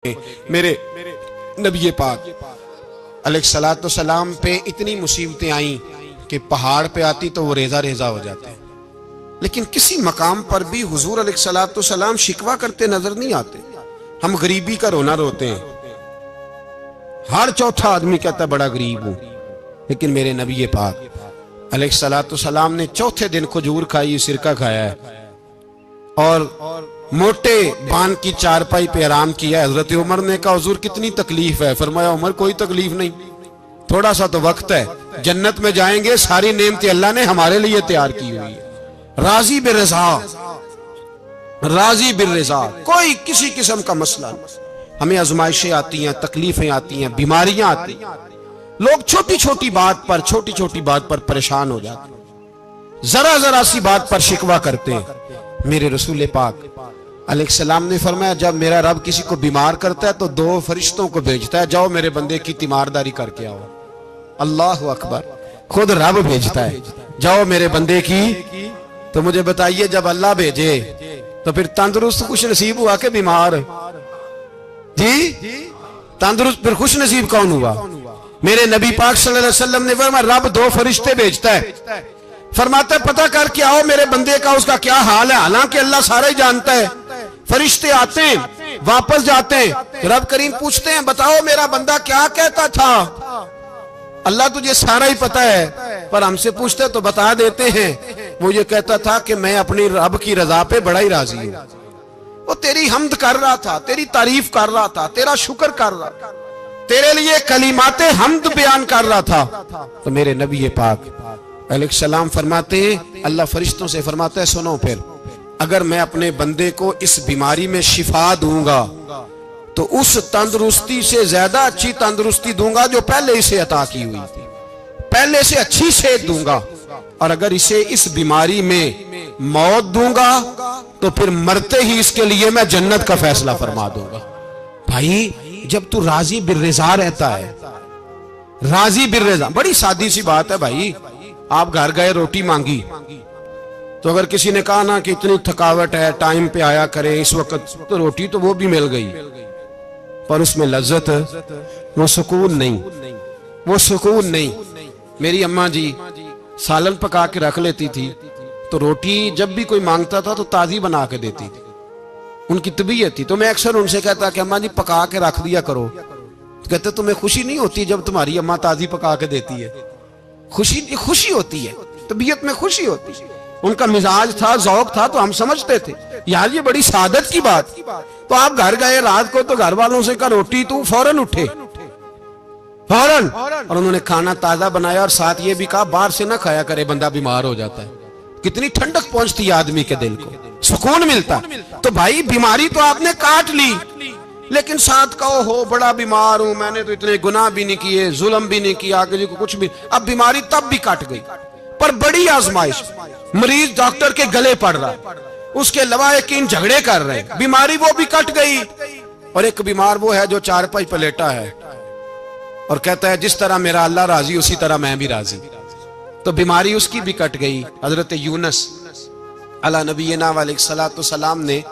मेरे नबी पाक अलैहिस्सलाम पे इतनी मुसीबतें आई कि पहाड़ पे आती तो वो रेजा रेजा हो जाते, लेकिन किसी मकाम पर भी हुजूर अलैहिस्सलाम शिकवा करते नजर नहीं आते। हम गरीबी का रोना रोते हैं, हर चौथा आदमी कहता है बड़ा गरीब हूं, लेकिन मेरे नबी पाक अलैहिस्सलाम ने चौथे दिन खजूर खाई, सिरका खाया है और मोटे बान की चारपाई पे आराम किया। हजरत उमर ने कहा हुजूर कितनी तकलीफ है? फरमाया उमर कोई तकलीफ नहीं, थोड़ा सा तो वक्त है, जन्नत में जाएंगे, सारी नेमतें अल्लाह ने हमारे लिए तैयार की हुई है। राजी बिरज़ा, राजी बिरज़ा, कोई किसी किस्म का मसला नहीं। हमें आजमाइशें आती हैं, तकलीफें आती हैं, बीमारियां आती हैं, लोग छोटी छोटी बात पर परेशान हो जाते हैं, जरा जरा सी बात पर शिकवा करते हैं। मेरे रसूल पाक अलैहिस्सलाम ने फरमाया जब मेरा रब किसी को बीमार करता है तो दो फरिश्तों को भेजता है, जाओ मेरे बंदे की तीमारदारी करके आओ। अल्लाह अकबर, खुद रब भेजता है, जाओ मेरे बंदे की। तो मुझे बताइए जब अल्लाह भेजे तो फिर तंदुरुस्त खुश नसीब हुआ के बीमार? जी तंदुरुस्त फिर खुश नसीब कौन हुआ? मेरे नबी पाक सल्लल्लाहु अलैहि वसल्लम ने फरमाया रब दो फरिश्ते भेजता है, फरमाता है पता करके आओ मेरे बंदे का उसका क्या हाल है। हालांकि अल्लाह सारा ही जानता है। फरिश्ते आते हैं, वापस जाते हैं, रब करीम पूछते हैं बताओ मेरा बंदा क्या कहता था? अल्लाह तुझे सारा ही पता है, पर हमसे पूछते तो बता देते हैं। वो ये कहता था कि मैं अपनी रब की रजा पे बड़ा ही राजी हूं। वो तेरी हमद कर रहा था, तेरी तारीफ कर रहा था, तेरा शुक्र कर रहा था, तेरे लिए कलीमाते हमद बयान कर रहा था। तो मेरे नबी पाक अलैहिस्सलाम फरमाते हैं, अल्लाह फरिश्तों से फरमाता है सुनो फिर, अगर मैं अपने बंदे को इस बीमारी में शिफा दूंगा तो उस तंदुरुस्ती से ज्यादा अच्छी तंदुरुस्ती दूंगा जो पहले इसे अता की हुई थी, पहले से अच्छी सेहत दूंगा। और अगर इसे इस बीमारी में मौत दूंगा तो फिर मरते ही इसके लिए मैं जन्नत का फैसला फरमा दूंगा। भाई जब तू राजी बिर्रिज़ा रहता है, राजी बिर्रिज़ा, बड़ी सादी सी बात है भाई। आप घर गए, रोटी मांगी, तो अगर किसी ने कहा ना कि इतनी थकावट है, टाइम पे आया करें इस वक्त, तो रोटी तो वो भी मिल गई, पर उसमें लज्जत, वो सुकून नहीं, वो सुकून नहीं। मेरी अम्मा जी सालन पका के रख लेती थी, तो रोटी जब भी कोई मांगता था तो ताजी बना के देती थी, उनकी तबीयत थी। तो मैं अक्सर उनसे कहता कि अम्मा जी पका के रख दिया करो। तो कहते तुम्हें खुशी नहीं होती जब तुम्हारी अम्मा ताजी पका के देती है? खुशी होती है, तबीयत में खुशी होती है। उनका मिजाज था, जौक था, तो हम समझते थे यार ये बड़ी सादत की बात। तो आप घर गए रात को, तो घर वालों से कहा रोटी, तू फौरन उठे, फौरन। और उन्होंने खाना ताजा बनाया और साथ ये भी कहा बाहर से ना खाया करे, बंदा बीमार हो जाता है। कितनी ठंडक पहुंचती है आदमी के दिल को, सुकून मिलता। तो भाई बीमारी तो आपने काट ली, लेकिन साथ कहो हो बड़ा बीमार हूं, मैंने तो इतने गुनाह भी नहीं किए, जुल्म भी नहीं किया, किसी को कुछ भी। अब बीमारी तब भी कट गई, पर बड़ी आजमाइश, मरीज डॉक्टर के गले पड़ रहा, उसके लवाहिकीन झगड़े कर रहे, बीमारी वो भी कट गई। और एक बीमार वो है जो चारपाई पर लेटा है और कहता है जिस तरह मेरा अल्लाह राजी उसी तरह मैं भी राजी। तो बीमारी उसकी भी कट गई। हजरत यूनुस अला नबीना अलैहिस्सलाम ने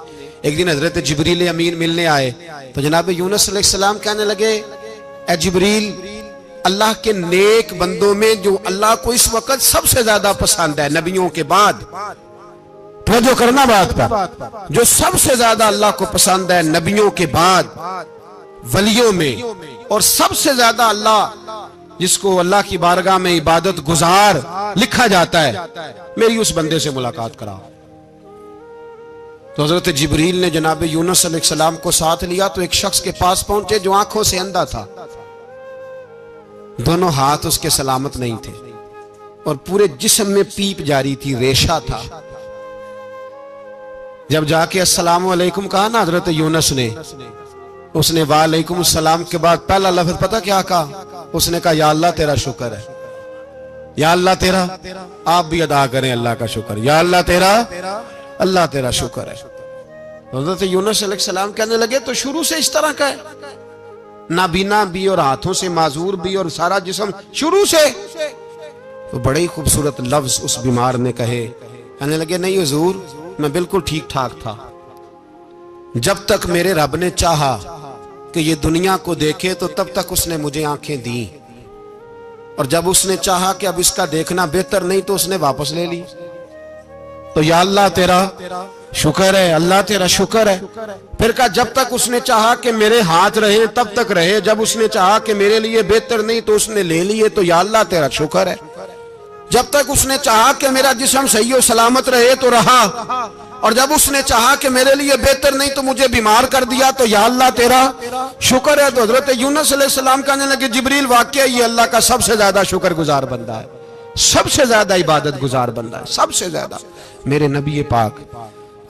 एक दिन हजरत जिब्रील अमीन मिलने आए, तो जनाब यूनुस अलैहिस्सलाम कहने लगे ए जिब्रील, अल्लाह के नेक बंदों में जो अल्लाह को इस वक्त सबसे ज्यादा पसंद है नबियों के बाद, जो करना बात का, जो सबसे ज्यादा अल्लाह को पसंद है नबियों के बाद वलियों में, और सबसे ज्यादा अल्लाह जिसको अल्लाह की बारगाह में इबादत गुजार लिखा जाता है, मेरी उस बंदे से मुलाकात कराओ। तो हजरत जिब्रील ने जनाब यूनुस अलैहिस्सलाम को साथ लिया, तो एक शख्स के पास पहुंचे जो आंखों से अंधा था, दोनों हाथ उसके सलामत नहीं थे और पूरे जिस्म में पीप जारी थी, रेशा था। जब जाके अस्सलाम वालेकुम कहा ना हजरत यूनुस ने, उसने वालेकुम सलाम के बाद पहला लफ्ज पता क्या कहा? उसने कहा या अल्लाह तेरा शुक्र है, या अल्लाह तेरा, आप भी अदा करें अल्लाह का शुक्र, या अल्लाह तेरा, अल्लाह तेरा शुक्र है। हजरत यूनुस अलैहिस्सलाम कहने लगे तो शुरू से इस तरह का है, नाबीना भी और हाथों से माजूर भी और सारा जिस्म शुरू से? तो बड़े ही खूबसूरत लफ्ज उस बीमार ने कहे। कहने लगे नहीं हुजूर मैं बिल्कुल ठीक ठाक था, जब तक मेरे रब ने चाहा कि ये दुनिया को देखे, तो तब तक उसने मुझे आंखें दी, और जब उसने चाहा कि अब इसका देखना बेहतर नहीं तो उसने वापस ले ली। तो या अल्लाह तेरा शुक्र है, अल्लाह तेरा शुक्र है। फिर कहा जब तक उसने चाहा कि मेरे हाथ रहे तब तक रहे, जब उसने चाहा कि मेरे लिए बेहतर नहीं तो उसने ले लिए। तो या अल्लाह तेरा शुक्र है। जब तक उसने चाहा कि मेरा जिस्म सही और सलामत रहे तो रहा, और जब उसने चाहा कि मेरे लिए बेहतर नहीं तो मुझे बीमार कर दिया। तो या अल्लाह तेरा शुक्र है। तो हजरत यूनुस अलैहिस्सलाम कहने लगे जिब्रील वाकई ये अल्लाह का सबसे ज्यादा शुक्रगुजार बंदा है, सबसे ज्यादा इबादत गुजार बंदा है, सबसे ज्यादा। मेरे नबी पाक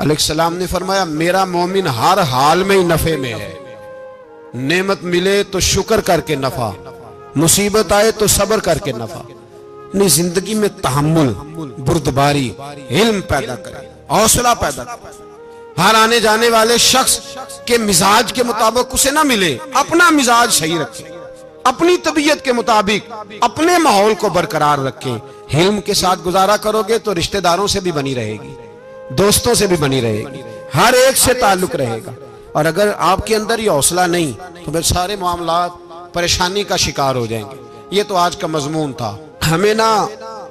अलैहिस्सलाम ने फरमाया मेरा मोमिन हर हाल में ही नफे में है। नेमत मिले तो शुक्र करके नफा, मुसीबत आए तो सब्र करके नफा। अपनी जिंदगी में तहम्मुल, बुर्दबारी, इल्म पैदा करे, हौसला पैदा करे। हर आने जाने वाले शख्स के मिजाज के मुताबिक उसे ना मिले, अपना मिजाज सही रखे, अपनी तबीयत के मुताबिक अपने माहौल को बरकरार रखें। हिल्म के साथ गुजारा करोगे तो रिश्तेदारों से भी बनी रहेगी, दोस्तों से भी बनी रहेगी, हर एक से ताल्लुक रहेगा। और अगर आपके अंदर ये हौसला नहीं तो फिर सारे मामला परेशानी का शिकार हो जाएंगे। ये तो आज का मजमून था। हमें ना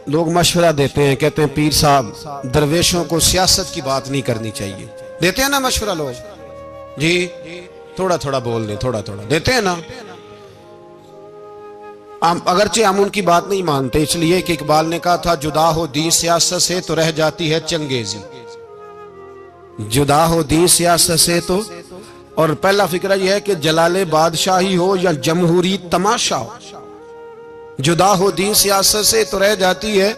लोग मशवरा देते हैं, कहते हैं पीर साहब दरवेशों को सियासत की बात नहीं करनी चाहिए। देते हैं ना मशवरा लोग जी, थोड़ा थोड़ा बोल दें, थोड़ा थोड़ा देते हैं ना। अगरचे हम उनकी बात नहीं मानते, इसलिए कि इकबाल ने कहा था जुदा हो दी सियासत से तो रह जाती है चंगेजी। जुदा हो दी सियासत से तो, और पहला फिक्रा यह है कि जलाले बादशाही हो या जमहूरी तमाशा हो, जुदा हो दीन सियासत से तो रह जाती है।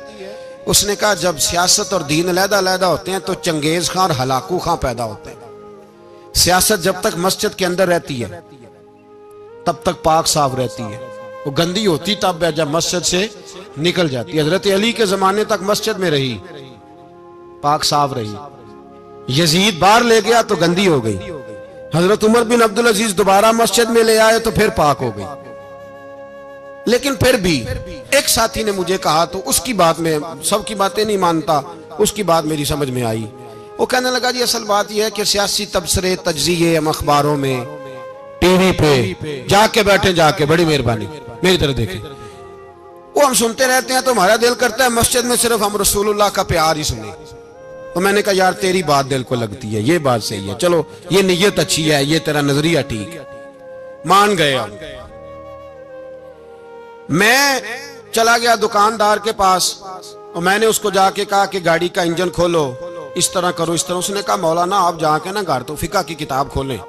उसने कहा जब सियासत और दीन अलहदा होते हैं तो चंगेज खां और हलाकू खां पैदा होते हैं। सियासत जब तक मस्जिद के अंदर रहती है तब तक पाक साफ रहती है, वो गंदी होती तब है जब मस्जिद से निकल जाती है। हजरत अली के जमाने तक मस्जिद में रही, पाक साफ रही। यजीद बाहर ले गया तो गंदी हो गई। हजरत उमर बिन अब्दुल अजीज दोबारा मस्जिद में ले आए तो फिर पाक हो गई। लेकिन फिर भी एक साथी ने मुझे कहा, तो उसकी बात में सबकी बातें नहीं मानता, उसकी बात मेरी समझ में आई। वो कहने लगा जी असल बात यह है कि सियासी तबसरे तज्जिए हम अखबारों में टीवी पे जाके बैठे, जाके बड़ी मेहरबानी मेरी तरह देखें, वो हम सुनते रहते हैं तो हमारा दिल करता है मस्जिद में सिर्फ हम रसूलुल्लाह का प्यार ही सुने। तो मैंने कहा यार तेरी बात दिल को लगती है, ये बात सही है, चलो ये नीयत अच्छी है, ये तेरा नजरिया ठीक है, मान गए हम। मैं चला गया दुकानदार के पास और मैंने उसको जाके कहा कि गाड़ी का इंजन खोलो, इस तरह करो, इस तरह। उसने कहा मौलाना आप जाके ना घर तो फिका की किताब खोलें,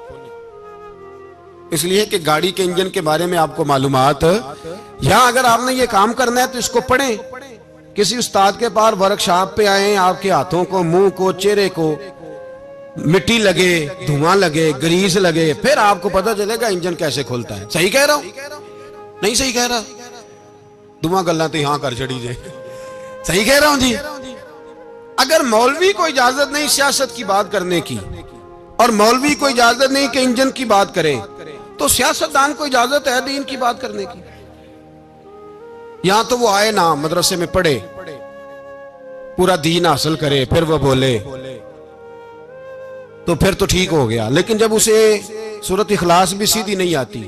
इसलिए कि गाड़ी के इंजन के बारे में आपको मालूमात, यहां अगर आपने ये काम करना है तो इसको पढ़ें, किसी उस्ताद के पास वर्कशॉप पे आए, आपके हाथों को, मुंह को, चेहरे को मिट्टी लगे, धुआं लगे, ग्रीस लगे, फिर आपको पता चलेगा इंजन कैसे खुलता है। सही कह रहा हूं नहीं सही कह रहा? दुआ गल्ला तो यहां कर चढ़ी जे, सही कह रहा हूं जी। अगर मौलवी को इजाजत नहीं सियासत की बात करने की, और मौलवी को इजाजत नहीं कि इंजन की बात करे, तो सियासतदान को इजाजत है दीन की बात करने की। यहां तो वो आए ना, मदरसे में पढ़े, पूरा दीन हासिल करे, फिर वो बोले तो फिर तो ठीक हो गया। लेकिन जब उसे सूरत इखलास भी सीधी नहीं आती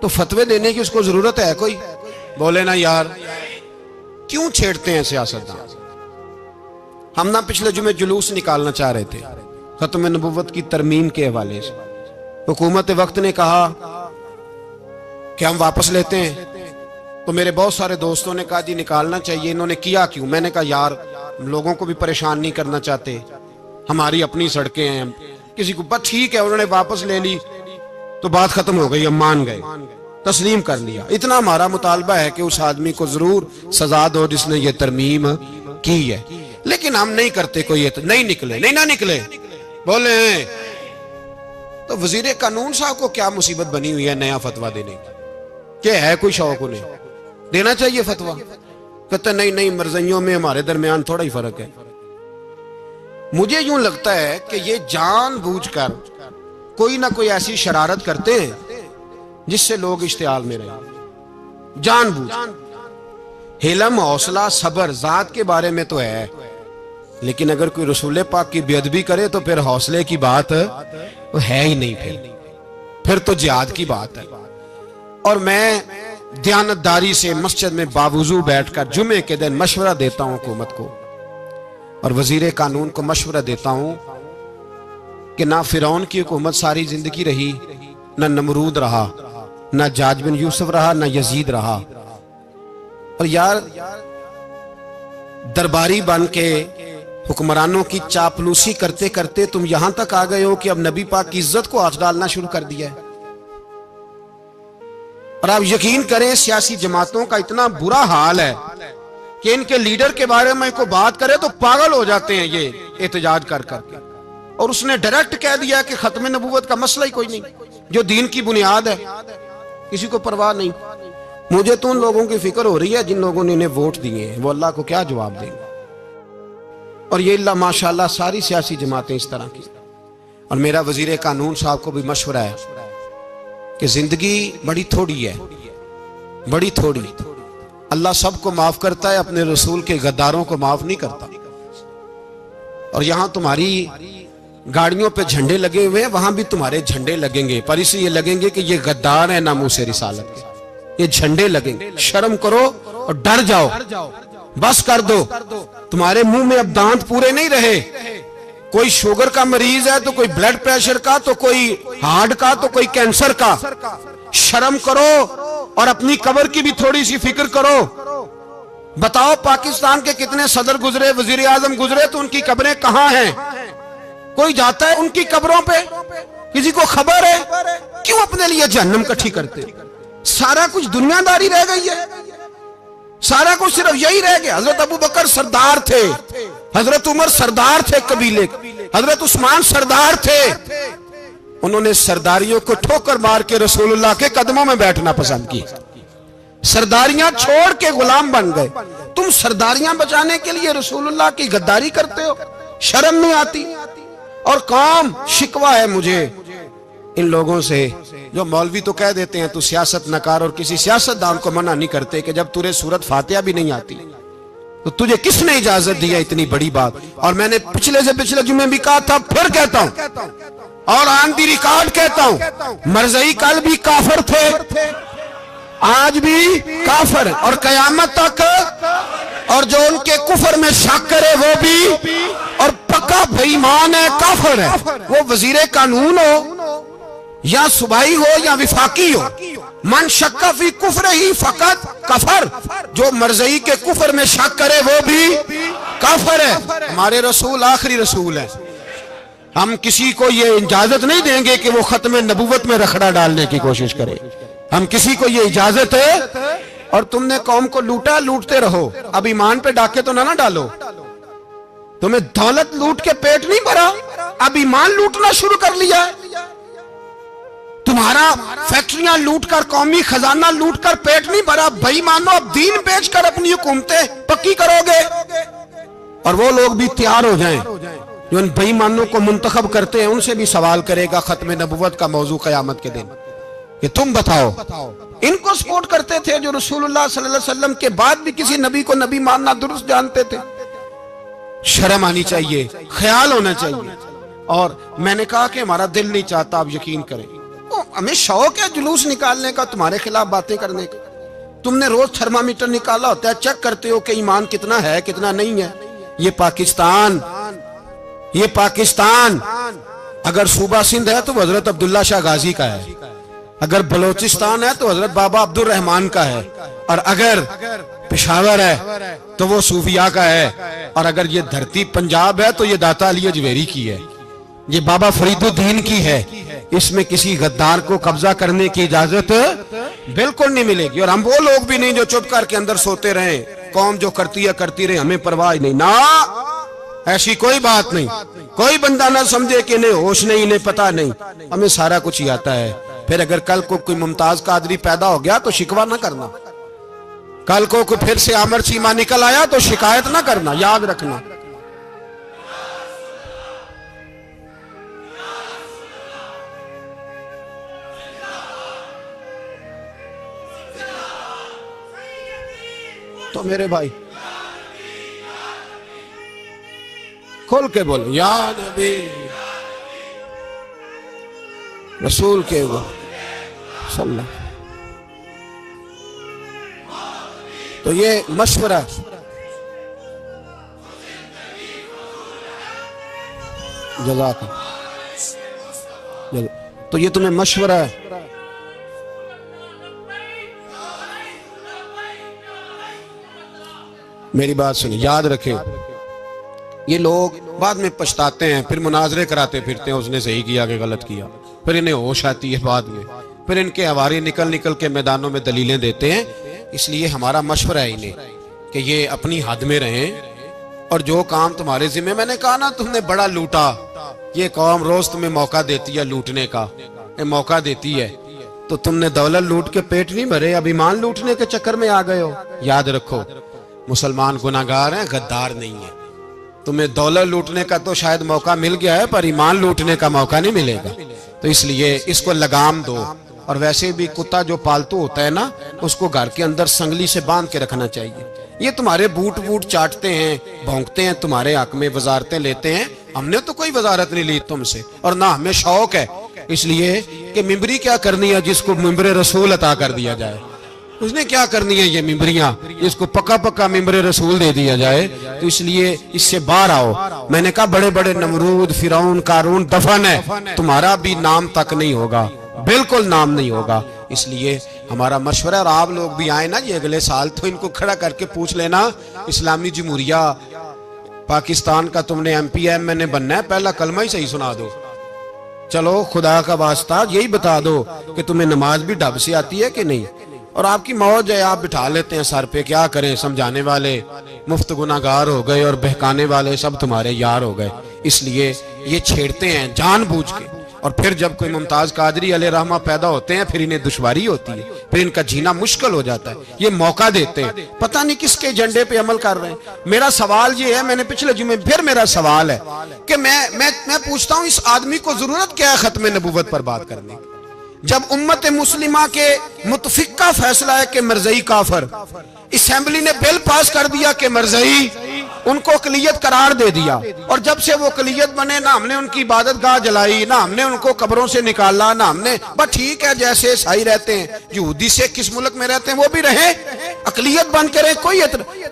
तो फतवे देने की उसको जरूरत है कोई? बोले ना यार क्यों छेड़ते हैं सियासतदान। हम ना पिछले जुमे जुलूस निकालना चाह रहे थे खत्म नबुव्वत की तरमीम के हवाले से। हुकूमत वक्त ने कहा कि हम वापस लेते हैं, तो मेरे बहुत सारे दोस्तों ने कहा जी निकालना चाहिए। इन्होंने किया क्यों? मैंने कहा यार लोगों को भी परेशान नहीं करना चाहते, हमारी अपनी सड़कें हैं, किसी को बस ठीक है। उन्होंने वापस ले ली तो बात खत्म हो गई, हम मान गए, तस्लीम कर लिया। इतना हमारा मुतालबा है कि उस आदमी को जरूर सजा दो जिसने ये तरमीम की है, लेकिन हम नहीं करते। कोई ये नहीं निकले, नहीं ना निकले बोले। तो वजीर कानून साहब को क्या मुसीबत बनी हुई है नया फतवा देने की? क्या है कोई शौक उन्हें देना चाहिए फतवा? कहते नहीं नहीं मर्जियों में हमारे दरमियान थोड़ा ही फर्क है। मुझे यूं लगता है कि ये जानबूझकर कोई ना कोई ऐसी शरारत करते हैं जिससे लोग इश्तिहाल में रहे, जानबूझ। हिलम, हौसला, सब्र जात के बारे में तो है, लेकिन अगर कोई रसूल पाक की बेअदबी करे तो फिर हौसले की बात है ही नहीं। फिर तो जिहाद की बात है। और मैं दयानतदारी से मस्जिद में बावजू बैठकर जुमे के दिन मशवरा देता हूं हुकूमत को और वजीर कानून को मशवरा देता हूं कि ना फिरौन की हुकूमत सारी जिंदगी रही, ना नमरूद रहा, ना जाज बिन यूसुफ रहा, ना यजीद रहा। और यार दरबारी बन के हुक्मरानों की चापलूसी करते करते तुम यहां तक आ गए हो कि अब नबी पाक की इज्जत को हाथ डालना शुरू कर दिया है। और आप यकीन करें सियासी जमातों का इतना बुरा हाल है कि इनके लीडर के बारे में कोई बात करे तो पागल हो जाते हैं ये एहतजाज कर करके। और उसने डायरेक्ट कह दिया कि खत्म नबूवत का मसला ही कोई नहीं, जो दीन की बुनियाद है, किसी को परवाह नहीं। मुझे तो उन लोगों की फिक्र हो रही है जिन लोगों ने इन्हें वोट दिए हैं, वो अल्लाह को क्या जवाब देंगे। और ये अल्लाह माशाल्लाह सारी सियासी जमातें इस तरह की। और मेरा वजीर कानून साहब को भी मशवरा है कि जिंदगी बड़ी थोड़ी है, बड़ी थोड़ी। अल्लाह सबको माफ करता है, अपने रसूल के गद्दारों को माफ नहीं करता। और यहां तुम्हारी गाड़ियों पे झंडे लगे हुए हैं, वहां भी तुम्हारे झंडे लगेंगे, पर इसलिए लगेंगे कि ये गद्दार है नामूसे रिसालत के। ये झंडे लगेंगे। शर्म करो और डर जाओ, बस कर दो। तुम्हारे मुंह में अब दांत पूरे नहीं रहे। कोई शुगर का मरीज है तो कोई ब्लड प्रेशर का, तो कोई हार्ट का, तो कोई कैंसर का। शर्म करो और अपनी कब्र की भी थोड़ी सी फिक्र करो। बताओ पाकिस्तान के कितने सदर गुजरे, वजीर आजम गुजरे, तो उनकी कब्रें कहां हैं? कोई जाता है उनकी कब्रों पे? किसी को खबर है? क्यों अपने लिए जहन्नम इकट्ठी करते? सारा कुछ दुनियादारी रह गई है, सारा कुछ सिर्फ यही रह गया। हजरत अबू बकर सरदार थे, हजरत उमर सरदार थे कबीले, हजरत उस्मान सरदार थे। उन्होंने सरदारियों को ठोकर मार के रसूलुल्लाह के कदमों में बैठना पसंद किया। सरदारियां छोड़ के गुलाम बन गए। तुम सरदारियां बचाने के लिए रसूलुल्लाह की गद्दारी करते हो, शर्म नहीं आती? और कौम शिकवा है मुझे इन लोगों से जो मौलवी तो कह देते हैं तू सियासत न कर, और किसी सियासतदान को मना नहीं करते कि जब तुझे सूरत फातिहा भी नहीं आती तो तुझे किसने इजाजत दी है इतनी बड़ी बात। और मैंने पिछले से पिछले जुमे भी कहा था, फिर कहता हूं और ऑन दी रिकॉर्ड कहता हूं, मरज़ई कल भी काफिर थे, आज भी काफिर, और कयामत तक। और जो उनके कुफर में शक करे वो भी, और पक्का बेईमान है, काफिर है। वो वजीर कानून हो या सुबाई हो या विफाकी हो, मन शक्का फी कुफर ही फकत कफर। जो मरज़ई के कुफर में शक करे वो भी काफिर है। हमारे रसूल आखिरी रसूल है। हम किसी को ये इजाजत नहीं देंगे कि वो खत्म नबूवत में रखड़ा डालने की कोशिश करे। हम किसी को ये इजाजत है। और तुमने कौम को लूटा, लूटते रहो। अब ईमान पे डाके तो ना डालो। तुम्हें दौलत लूट के पेट नहीं भरा, अब ईमान लूटना शुरू कर लिया है। तुम्हारा फैक्ट्रियां लूटकर, कौमी खजाना लूटकर पेट नहीं भरा। बेईमानो, अब दीन बेचकर अपनी हुकूमतें पक्की करोगे। और वो लोग भी तैयार हो जाएं जो इन बेईमानों को मुंतखब करते हैं, उनसे भी सवाल करेगा खत्म नबुव्वत का मौजू कयामत के दिन कि तुम बताओ। इनको सपोर्ट करते थे जो रसूलुल्लाह सल्लल्लाहु अलैहि वसल्लम के बाद भी किसी नबी को नबी मानना दुरुस्त जानते थे। शर्म आनी चाहिए, ख्याल होना चाहिए। और मैंने कहा कि हमारा दिल नहीं चाहता, आप यकीन करें। हमें शौक है जुलूस निकालने का, तुम्हारे खिलाफ बातें करने का। तुमने रोज थर्मामीटर निकाला होता है, चेक करते हो कि ईमान कितना है कितना नहीं है। ये पाकिस्तान अगर सूबा सिंध है तो हजरत अब्दुल्ला शाह गाजी का है, अगर बलोचिस्तान है तो हजरत बाबा अब्दुल रहमान का है, और अगर पेशावर है तो वो सूफिया का है, और अगर ये धरती पंजाब है तो ये दाता अली अजमेरी की है, ये बाबा फरीदुद्दीन की है। इसमें किसी गद्दार को कब्जा करने की इजाजत बिल्कुल नहीं मिलेगी। और हम वो लोग भी नहीं जो चुप करके अंदर सोते रहे, कौम जो करती है करती रहे, हमें परवाह नहीं। ना, ऐसी कोई बात नहीं। कोई बंदा ना समझे कि इन्हें होश नहीं, इन्हें पता नहीं, हमें सारा कुछ ही आता है। फिर अगर कल को कोई मुमताज कादरी पैदा हो गया तो शिकवा ना करना। कल को कोई फिर से आमर चीमा निकल आया तो शिकायत ना करना, याद रखना। तो मेरे भाई खोल के बोलो, या नबी रसूल के वो सल्लल्लाहु। तो ये मशवरा, जज़ाक, तो ये तुम्हें मशवरा है। मेरी बात सुनिए, याद रखें, ये लोग बाद में पछताते हैं, फिर मुनाजरे कराते फिरते हैं, उसने सही किया कि गलत किया, फिर इन्हें होश आती है बाद में, फिर इनके हवारी निकल निकल के मैदानों में दलीलें देते हैं। इसलिए हमारा मशवरा है इन्हें कि ये अपनी हद में रहें और जो काम तुम्हारे जिम्मे, मैंने कहा ना तुमने बड़ा लूटा, ये कौम रोज तुम्हें मौका देती है लूटने का, मौका देती है, तो तुमने दौलत लूट के पेट नहीं भरे, अब ईमान लूटने के चक्कर में आ गए हो। याद रखो, मुसलमान गुनाहगार हैं, गद्दार नहीं है। तुम्हें दौलत लूटने का तो शायद मौका मिल गया है, पर ईमान लूटने का मौका नहीं मिलेगा। तो इसलिए इसको लगाम दो। और वैसे भी कुत्ता जो पालतू होता है ना, उसको घर के अंदर संगली से बांध के रखना चाहिए। ये तुम्हारे बूट वूट चाटते हैं, भौंकते हैं, तुम्हारे हक में वजारतें लेते हैं। हमने तो कोई वजारत नहीं ली तुमसे, और ना हमें शौक है इसलिए कि मिंबरी क्या करनी है जिसको मिंबरे रसूल अता कर दिया जाए। उसने क्या करनी है ये मिंबरियां, इसको पक्का पक्का मिंबरे रसूल दे दिया जाए। तो इसलिए इससे बाहर आओ। मैंने कहा बड़े बड़े नमरूद, फिरौन, कारून दफन है, तुम्हारा भी नाम तक नहीं होगा, बिल्कुल नाम नहीं होगा। इसलिए हमारा मशवरा, और आप लोग भी आए ना ये अगले साल, तो इनको खड़ा करके पूछ लेना, इस्लामी जमहूरिया पाकिस्तान का तुमने MPM बनना है, पहला कलमा ही सही सुना दो। चलो खुदा का वास्ता यही बता दो कि तुम्हें नमाज भी ढब से आती है कि नहीं। और आपकी मौज है, आप बिठा लेते हैं सर पे, क्या करें, समझाने वाले मुफ्त गुनाहगार हो गए और बहकाने वाले सब तुम्हारे यार हो गए। इसलिए ये छेड़ते हैं जानबूझ के। और फिर जब कोई मुमताज कादरी अलैहि रहमा पैदा होते हैं, फिर इन्हें दुश्वारी होती है, फिर इनका जीना मुश्किल हो जाता है। ये मौका देते हैं, पता नहीं किसके एजेंडे पे अमल कर रहे हैं। मेरा सवाल ये है, मैंने पिछले जुमे फिर मेरा सवाल है कि मैं पूछता हूँ, इस आदमी को जरूरत क्या है खत्म नबूवत पर बात करने की? जब उम्मत मुस्लिमा के मुतफिक का फैसला है कि मरज़ई काफर, असेंबली ने बिल पास कर दिया कि मरज़ई, उनको अक़लियत करार दे दिया। और जब से वो अक़लियत बने, ना हमने उनकी इबादत गाह जलाई, ना हमने उनको कब्रों से निकाला, ना हमने, बस ठीक है जैसे ईसाई रहते हैं, यहूदी से किस मुल्क में रहते हैं वो भी रहे, अक़लियत बन के रहे, कोई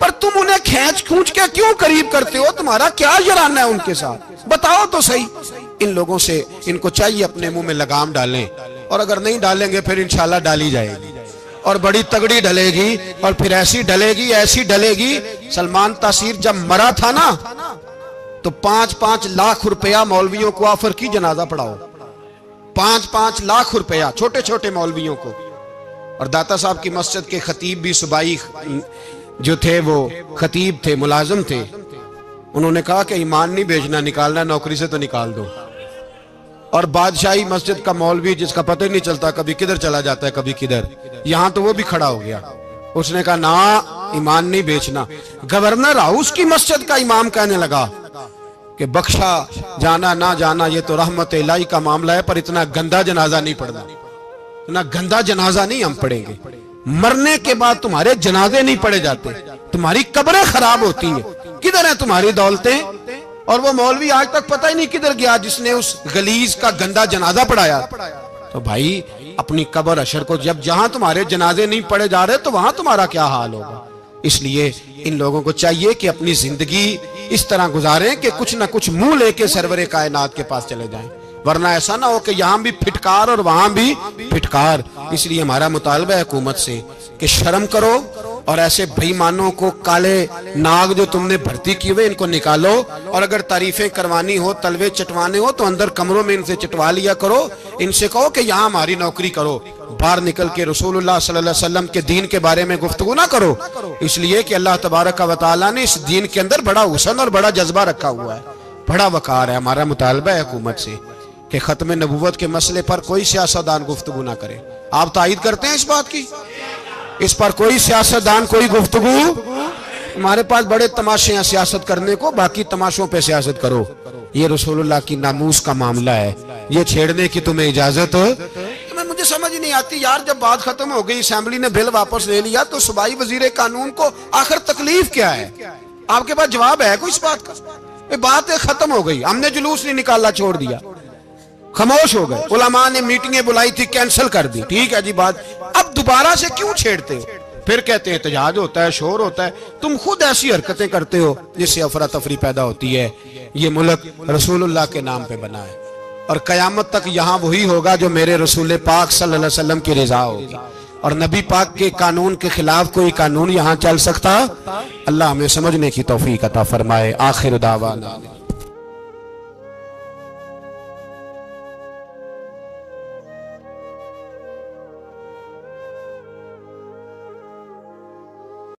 पर तुम उन्हें खींच खूंच के क्यों करीब करते हो? तुम्हारा क्या जराना है उनके साथ, बताओ तो सही। इन लोगों से इनको चाहिए अपने मुंह में लगाम डालें, और अगर नहीं डालेंगे फिर इंशाल्लाह डाली जाएगी, और बड़ी तगड़ी डलेगी, और फिर ऐसी डलेगी, ऐसी डलेगी। सलमान तासीर जब मरा था ना, तो 5-5 लाख रुपया मौलवियों को ऑफर की, जनाजा पढ़ाओ। 5-5 लाख रुपया छोटे छोटे मौलवियों को। और दाता साहब की मस्जिद के खतीब भी सुबाई जो थे, वो खतीब थे, मुलाजिम थे, उन्होंने कहा कि ईमान नहीं बेचना, निकालना नौकरी से तो निकाल दो। और बादशाही मस्जिद का मौलवी जिसका पता ही नहीं चलता, कभी किधर चला जाता है कभी किधर, यहां तो वो भी खड़ा हो गया। उसने कहा ना, ईमान नहीं बेचना। गवर्नर हाउस की मस्जिद का इमाम कहने लगा कि बख्शा जाना ना जाना ये तो रहमत इलाही का मामला है, पर इतना गंदा जनाजा नहीं पढ़ना, इतना गंदा जनाजा नहीं हम पढ़ेंगे। मरने के बाद तुम्हारे जनाजे नहीं पढ़े जाते, तुम्हारी कब्रें खराब होती हैं, किधर है तुम्हारी दौलतें? और वो मौलवी आज तक पता ही नहीं किधर गया जिसने उस गलीज का गंदा जनाजा पढ़ाया। तो भाई अपनी कब्र अशर को, जब जहां तुम्हारे जनाजे नहीं पढ़े जा रहे तो वहां तुम्हारा क्या हाल होगा। इसलिए इन लोगों को चाहिए कि अपनी जिंदगी इस तरह गुजारें कि कुछ ना कुछ मुंह लेके सरवरे कायनात के पास चले जाएं, वरना ऐसा ना हो कि यहां भी फिटकार और वहां भी फिटकार। इसलिए हमारा मुतालबा है हुकूमत से कि शर्म करो, और ऐसे बेईमानों को, काले नाग जो तुमने भर्ती किए हुए, इनको निकालो। और अगर तारीफें करवानी हो, तलवे चटवाने हो, तो अंदर कमरों में इनसे चटवा लिया करो। इनसे कहो कि यहाँ हमारी नौकरी करो, बाहर निकल के रसूलुल्लाह सल्लल्लाहु अलैहि वसल्लम के दीन के बारे में गुफ्तगू ना करो। इसलिए कि अल्लाह तबारक व तआला ने इस दीन के अंदर बड़ा हुस्न और बड़ा जज्बा रखा हुआ है, बड़ा वकार है। हमारा मुतालबा है हुकूमत से कि खत्म नबूवत के मसले पर कोई सियासतदान गुफ्तगू ना करे। आप तायद करते हैं इस बात की? इस पर कोई सियासतदान, कोई गुफ्तगू? हमारे पास बड़े तमाशे हैं सियासत करने को, बाकी तमाशों पे सियासत करो। ये रसूलुल्लाह की नामूस का मामला है, ये छेड़ने की तुम्हें इजाजत? मुझे समझ नहीं आती यार, जब बात खत्म हो गई, असेंबली ने बिल वापस ले लिया, तो सूबाई वजीर कानून को आखिर तकलीफ क्या है? आपके पास जवाब है कोई इस बात का? बात खत्म हो गई, हमने जुलूस नहीं निकाला, छोड़ दिया, खामोश हो गए। उलमा ने मीटिंगें बुलाई थी, कैंसिल कर दी। ठीक है जी बात, अब दोबारा से क्यों छेड़ते हो? फिर कहते हैं एहतजाज होता है, शोर होता है। तुम खुद ऐसी हरकतें करते हो जिससे अफरा तफरी पैदा होती है। ये मुल्क रसूलुल्लाह के नाम पे बना है और कयामत तक यहाँ वही होगा जो मेरे रसूल पाक सल्लल्लाहु अलैहि वसल्लम की रिजा होगी। और नबी पाक के कानून के खिलाफ कोई कानून यहाँ चल सकता? अल्लाह हमें समझने की तौफीक अता फरमाए। आखिर दावाना